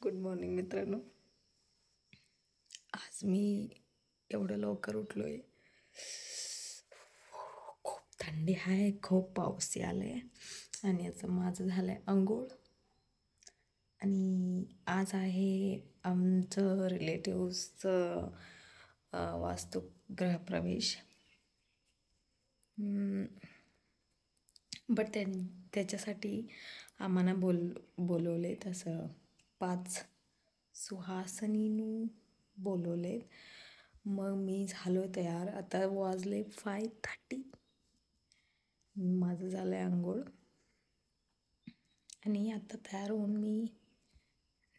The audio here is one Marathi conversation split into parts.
गुड मॉर्निंग मित्रांनो. आज मी एवढं लवकर उठलोय. खूप थंडी आहे, खूप पाऊस आलाय आणि याचं माझं झालंय अंघोळ. आणि आज आहे आमचं रिलेटिव्सचं वास्तू गृहप्रवेश. बट त्याच्यासाठी आम्हाला बोलवले तसं 5 सुहासनीनू बोलवलेत. मग मी झालो तयार. आता वाजले 5:30. माझं झालं आहे आंघोळ आणि आता तयार होऊन मी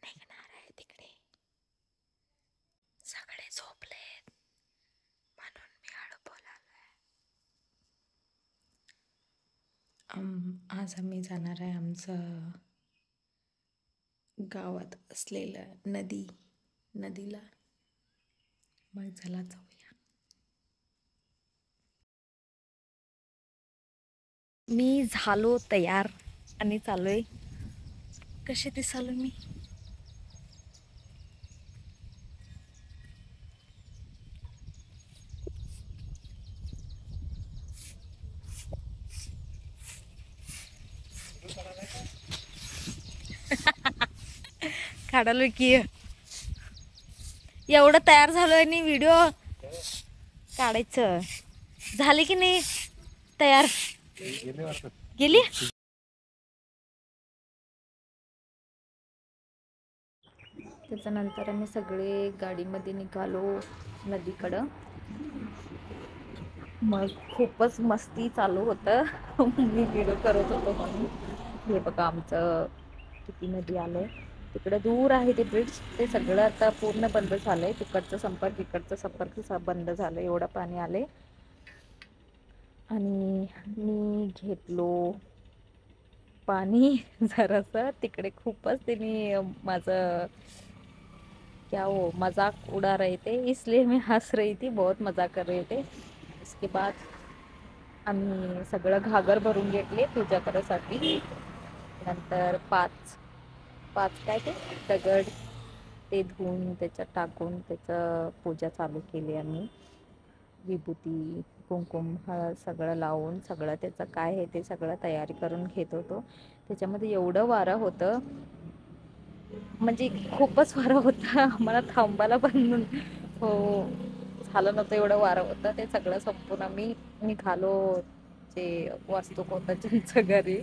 निघणार आहे तिकडे. सगळे झोपलेत म्हणून मी हळू बोलालोय. आज आम्ही जाणार आहे आमचं गावात असलेलं नदीला. मग चला जाऊया. मी झालो तयार आणि चाललोय. कशी दिसालो मी? काढालोय की. एवढं तयार झालोय आणि व्हिडिओ काढायचं झाले की नाही तयार? गेली. त्याच्यानंतर आम्ही सगळे गाडीमध्ये निघालो नदीकडं. मग खूपच मस्ती चालू होतं. मी व्हिडिओ करत होतो म्हणून. हे बघा आमचं किती नदी आलंय. तिकडे दूर आहे ते ब्रिड्ज, ते सगळं आता पूर्ण बंद झालंय. तिकडचा संपर्क इकडचा संपर्क बंद झालं, एवढं पाणी आलंय. आणि मी घेतलो पाणी जरासं. तिकडे खूपच त्यांनी माझं क्या वो मजाक उड़ा रहे थे, इसलिए मैं हंस रही थी. बहुत मजाक कर रहे थे. उसके बाद आम्ही सगळं घागर भरून घेतले पूजा करायसाठी. नंतर पाच काय ते दगड ते धुवून त्याच्यात टाकून त्याचं पूजा चालू केली आम्ही. विभूती, कुंकुम, हळद सगळं लावून सगळं त्याचं काय आहे ते सगळं तयारी करून घेत होतो. त्याच्यामध्ये एवढं वारं होतं, म्हणजे खूपच वारं होतं. आम्हाला थांबायला पण हो झालं नव्हतं, एवढं वारं होतं. ते सगळं संपून आम्ही निघालो जे वास्तूक होतं त्यांच्या घरी.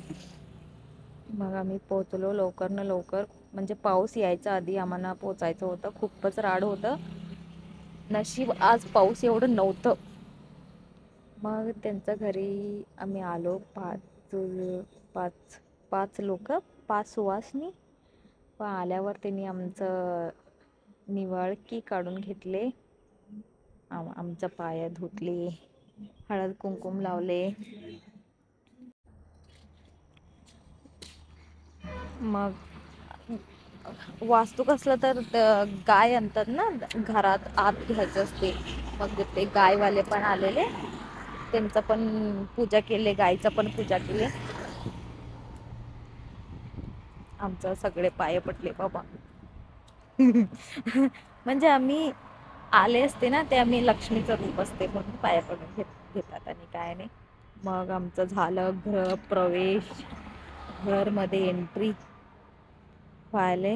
मग आम्ही पोहोचलो लवकर न लवकर, म्हणजे पाऊस यायच्या आधी आम्हाला पोचायचं होतं. खूपच राड होतं. नशीब आज पाऊस एवढं नव्हतं. मग त्यांच्या घरी आम्ही आलो. पाच लोक, 5 सुवासनी. व आल्यावर त्यांनी आमचं निवाळकी काढून घेतले. आमच्या पाया धुतले, हळद कुंकुम लावले. मग वास्तूक असलं तर गाय आणतात ना घरात, आत घ्यायचं असते. मग ते गायवाले पण आलेले, त्यांचं पण पूजा केले, गायचं पण पूजा केली. आमचं सगळे पाय पडले बाबा. म्हणजे आम्ही आले असते ना, ते आम्ही लक्ष्मीचं रूप असते म्हणून पाया पडून घेतात आणि काय नाही. मग आमचं झालं गृहप्रवेश, घरमध्ये एंट्री व्हायले.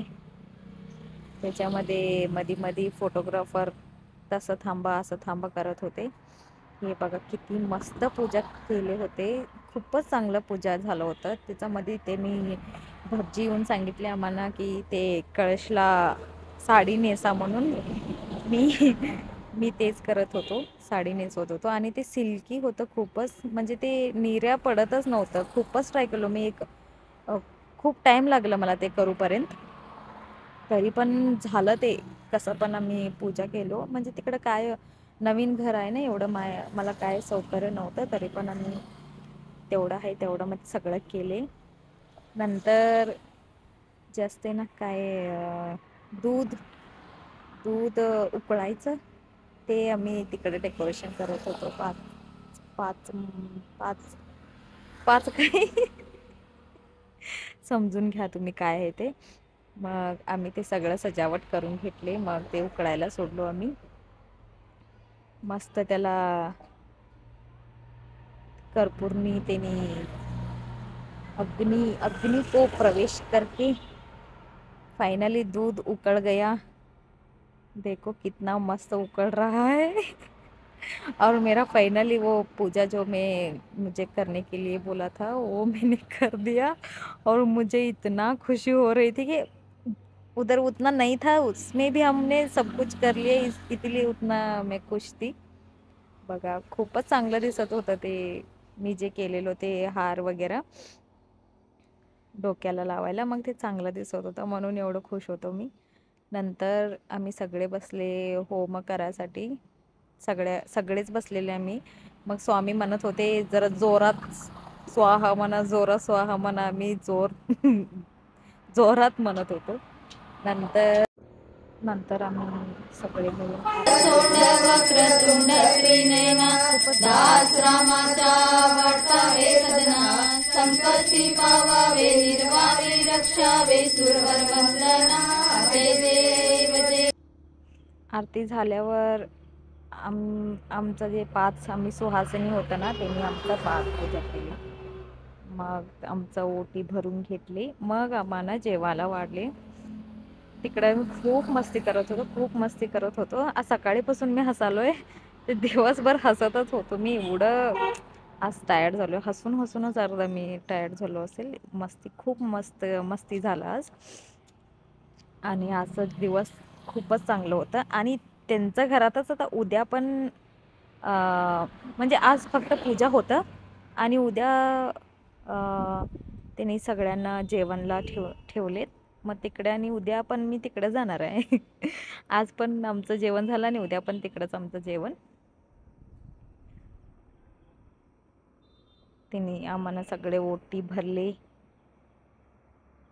त्याच्यामध्ये मधी फोटोग्राफर तसं थांबा असं थांबा करत होते. हे बघा किती मस्त पूजा केले होते. खूपच चांगलं पूजा झालं होतं. त्याच्यामध्ये ते मी भटजी येऊन सांगितले आम्हाला की ते कळशला साडी नेसा म्हणून. मी तेच करत होतो, साडी नेसवत होतो. आणि ते सिल्की होतं खूपच, म्हणजे ते निर्या पडतच नव्हतं. खूपच ट्राय केलो मी. खूप टाईम लागला मला ते करूपर्यंत. तरी पण झालं ते कसं पण. आम्ही पूजा केलो, म्हणजे तिकडं काय नवीन घर आहे ना, एवढं मला काय सौकर्य नव्हतं. तरी पण आम्ही तेवढं आहे तेवढं मध्ये सगळं केले. नंतर जास्त ना काय दूध उकळायचं, ते आम्ही तिकडे डेकोरेशन करत होतो. पाच काय समजून घ्या तुम्ही काय आहे ते. मग आम्ही ते सगळं सजावट करून घेतले. मग ते उकळायला सोडलो आम्ही. मस्त त्याला कर्पूरनी त्यांनी अग्नि को प्रवेश करके फाइनली दूध उकड़ गया. देखो कितना मस्त उकड़ रहा है. और मेरा फाइनली वो पूजा जो मैं मुझे करने के लिए बोला था वो मैंने कर दिया. और मुझे इतना खुशी हो रही थी कि उधर उतना नहीं था, उसमें भी हमने सब कुछ कर लिया, इसलिए उतना मैं खुश थी. बघा खूपच चांगलं दिसत होतं ते मी जे केलेलं ते हार वगैरे डोक्याला लावायला. मग ते चांगलं दिसत होतं म्हणून एवढं खुश होतो मी. नंतर आम्ही सगळे बसले होम करायसाठी. सगळेच बसलेले आम्ही. मग स्वामी म्हणत होते जरा जोरात स्वाहा म्हणा, जोरात स्वाहा म्हणा. आम्ही जोरात म्हणत होतो. नंतर आम्ही सगळे मिळून वक्रतुंड श्रीनयना दास रामाचा वाटावे सदना संपत्ती पावावे निर्वावे रक्षावे सुरवर वंदना देव. आरती झाल्यावर आमचं जे 5 आम्ही सुहासिनी होतं ना त्यांनी आमचा 5 पूजा केली. मग आमचं ओटी भरून घेतली. मग आम्हाला जेवायला वाढले. तिकडे खूप मस्ती करत होतो. आज सकाळीपासून मी हसालोय. ते दिवसभर हसतच होतो मी. एवढं आज टायर्ड झालो. हसूनच अर्धा मी टायर्ड झालो असेल. खूप मस्ती झाला आज. आणि आजचा दिवस खूपच चांगलं होतं. आणि त्यांच्या घरातच आता उद्या पण म्हणजे आज फक्त पूजा होतं आणि उद्या त्यांनी सगळ्यांना जेवणला ठेवलेत. मग तिकडे आणि उद्या पण मी तिकडे जाणार आहे. आज पण आमचं जेवण झालं आणि उद्या पण तिकडंच आमचं जेवण. त्यांनी आम्हाला सगळे ओटी भरले.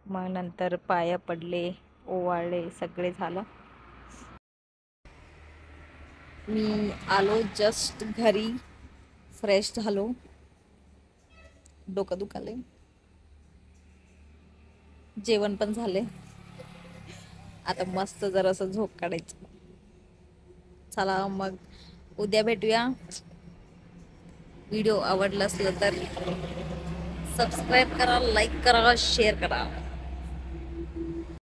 मग नंतर पाया पडले, ओवाळले, सगळे झालं. मी आलो जस्ट घरी, फ्रेश झालो. डोकं दुखाले, जेवण पण झाले. आता मस्त जरासं झोप काढायचं. चला मग उद्या भेटूया. व्हिडिओ आवडला असला तर सबस्क्राईब करा, लाईक करा, शेअर करा.